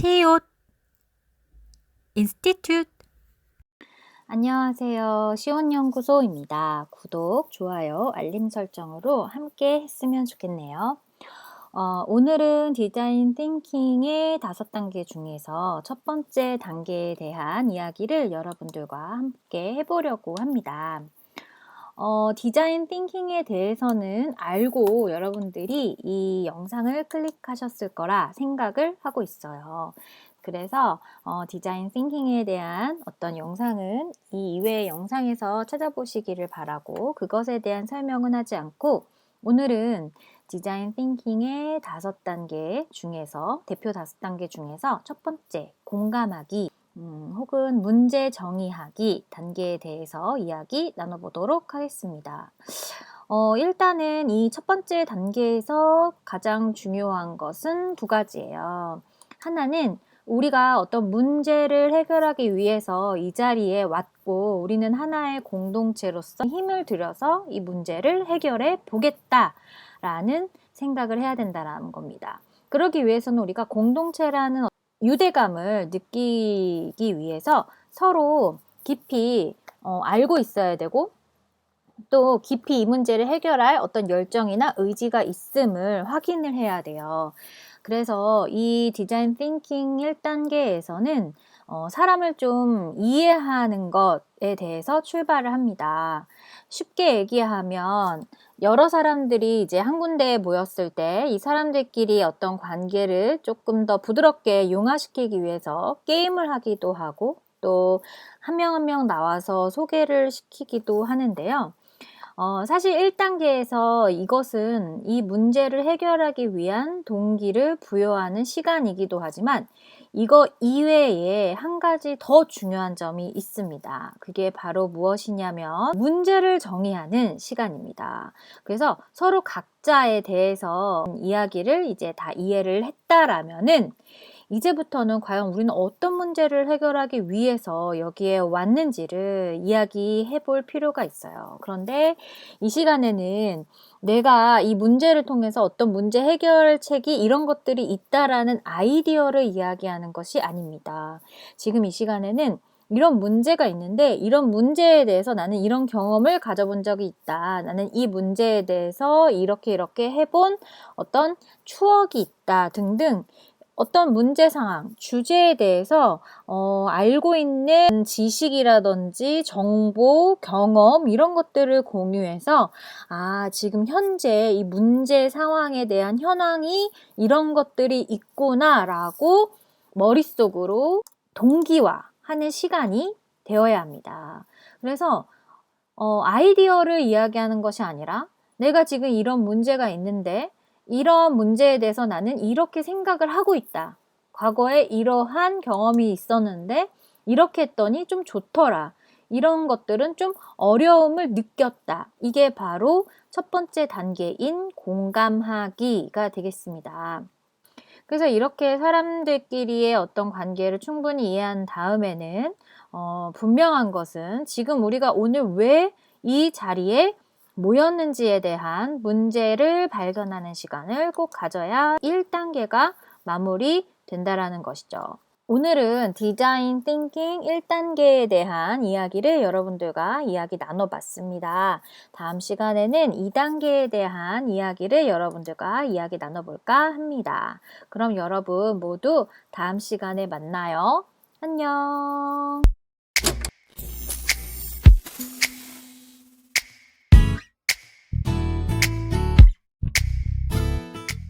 시옷 인스티튜트. 안녕하세요. 시온연구소입니다. 구독, 좋아요, 알림 설정으로 함께 했으면 좋겠네요. 오늘은 디자인 띵킹의 5단계 중에서 첫 번째 단계에 대한 이야기를 여러분들과 함께 해보려고 합니다. 디자인 띵킹에 대해서는 알고 여러분들이 이 영상을 클릭하셨을 거라 생각을 하고 있어요. 그래서 디자인 띵킹에 대한 어떤 영상은 이 이외의 영상에서 찾아보시기를 바라고 그것에 대한 설명은 하지 않고 오늘은 디자인 띵킹의 5단계 중에서 대표 5단계 중에서 첫 번째 공감하기 혹은 문제 정의하기 단계에 대해서 이야기 나눠보도록 하겠습니다. 일단은 이 첫 번째 단계에서 가장 중요한 것은 2가지예요. 하나는 우리가 어떤 문제를 해결하기 위해서 이 자리에 왔고 우리는 하나의 공동체로서 힘을 들여서 이 문제를 해결해 보겠다라는 생각을 해야 된다는 겁니다. 그러기 위해서는 우리가 공동체라는 유대감을 느끼기 위해서 서로 깊이 알고 있어야 되고 또 깊이 이 문제를 해결할 어떤 열정이나 의지가 있음을 확인을 해야 돼요. 그래서 이 디자인 띵킹 1단계에서는 사람을 좀 이해하는 것에 대해서 출발을 합니다. 쉽게 얘기하면 여러 사람들이 이제 한 군데에 모였을 때 이 사람들끼리 어떤 관계를 조금 더 부드럽게 융화시키기 위해서 게임을 하기도 하고 또 한 명 한 명 나와서 소개를 시키기도 하는데요. 사실 1단계에서 이것은 이 문제를 해결하기 위한 동기를 부여하는 시간이기도 하지만 이거 이외에 한 가지 더 중요한 점이 있습니다. 그게 바로 무엇이냐면 문제를 정의하는 시간입니다. 그래서 서로 각자에 대해서 이야기를 이제 다 이해를 했다라면은 이제부터는 과연 우리는 어떤 문제를 해결하기 위해서 여기에 왔는지를 이야기해 볼 필요가 있어요. 그런데 이 시간에는 내가 이 문제를 통해서 어떤 문제 해결책이 이런 것들이 있다라는 아이디어를 이야기하는 것이 아닙니다. 지금 이 시간에는 이런 문제가 있는데 이런 문제에 대해서 나는 이런 경험을 가져본 적이 있다. 나는 이 문제에 대해서 이렇게 해본 어떤 추억이 있다 등등 어떤 문제 상황, 주제에 대해서 알고 있는 지식이라든지 정보, 경험 이런 것들을 공유해서 지금 현재 이 문제 상황에 대한 현황이 이런 것들이 있구나라고 머릿속으로 동기화하는 시간이 되어야 합니다. 그래서 아이디어를 이야기하는 것이 아니라 내가 지금 이런 문제가 있는데 이런 문제에 대해서 나는 이렇게 생각을 하고 있다. 과거에 이러한 경험이 있었는데 이렇게 했더니 좀 좋더라. 이런 것들은 좀 어려움을 느꼈다. 이게 바로 첫 번째 단계인 공감하기가 되겠습니다. 그래서 이렇게 사람들끼리의 어떤 관계를 충분히 이해한 다음에는 분명한 것은 지금 우리가 오늘 왜 이 자리에 모였는지에 대한 문제를 발견하는 시간을 꼭 가져야 1단계가 마무리된다라는 것이죠. 오늘은 디자인 띵킹 1단계에 대한 이야기를 여러분들과 이야기 나눠봤습니다. 다음 시간에는 2단계에 대한 이야기를 여러분들과 이야기 나눠볼까 합니다. 그럼 여러분 모두 다음 시간에 만나요. 안녕.